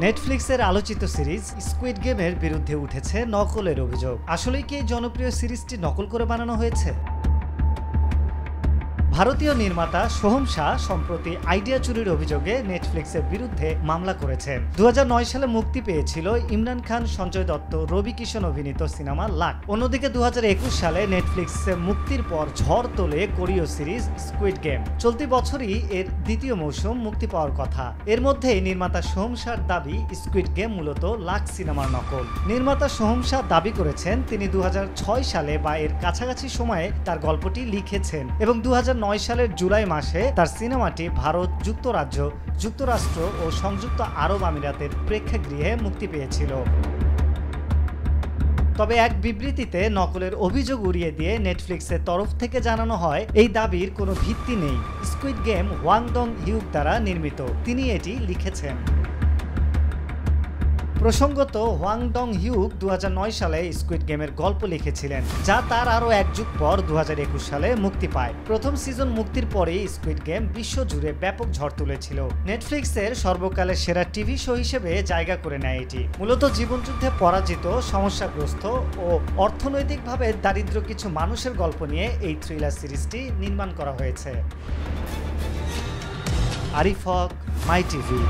নেটফ্লিক্সের আলোচিত series squid গেমের বিরুদ্ধে উঠেছে নকলের অভিযোগ। আসলেই কি এই জনপ্রিয় সিরিজটি নকল করে বানানো হয়েছে? ভারতীয় নির্মাতা সোহম শাহ সম্প্রতি আইডিয়া চুরির অভিযোগে নেটফ্লিক্সের বিরুদ্ধে মামলা করেছেন। 2009 সালে মুক্তি পেয়েছিল ইমরান খান, সঞ্জয় দত্ত, রবি কিষণ অভিনীত সিনেমা লাক। অন্যদিকে 2021 সালে নেটফ্লিক্সে মুক্তির পর ঝড় তোলে কোরীয় সিরিজ স্কুইড গেম। চলতি বছরই এর দ্বিতীয় মৌসুম মুক্তি পাওয়ার কথা। এর মধ্যেই নির্মাতা সোহম শাহর দাবি স্কুইড গেম মূলত লাক সিনেমার নকল। নির্মাতা সোহম শাহ দাবি করেছেন তিনি 2006 সালে বা এর কাছাকাছি সময়ে তার গল্পটি লিখেছেন এবং 2009 সালের জুলাই মাসে তার সিনেমাটি ভারত, যুক্তরাষ্ট্র ও সংযুক্ত আরব আমিরাতের প্রেক্ষাগৃহে মুক্তি পেয়েছিল। তবে এক বিবৃতিতে নকলের অভিযোগ উড়িয়ে দিয়ে নেটফ্লিক্সের তরফ থেকে জানানো হয় এই দাবির কোনো ভিত্তি নেই। স্কুইড গেম ওয়াং ডং হিউক দ্বারা নির্মিত, তিনি এটি লিখেছেন। প্রসঙ্গত, ওয়াং ডং হিউক 2009 সালে স্কুইড গেমের গল্প লিখেছিলেন, যা তার আরও এক যুগ পর 2021 সালে মুক্তি পায়। প্রথম সিজন মুক্তির পরেই স্কুইড গেম বিশ্বজুড়ে ব্যাপক ঝড় তুলেছিল। নেটফ্লিক্সের সর্বকালের সেরা টিভি শো হিসেবে জায়গা করে নেয় এটি। মূলত জীবনযুদ্ধে পরাজিত, সমস্যাগ্রস্ত ও অর্থনৈতিকভাবে দারিদ্র কিছু মানুষের গল্প নিয়ে এই থ্রিলার সিরিজটি নির্মাণ করা হয়েছে। আরিফ হক, মাই টিভি।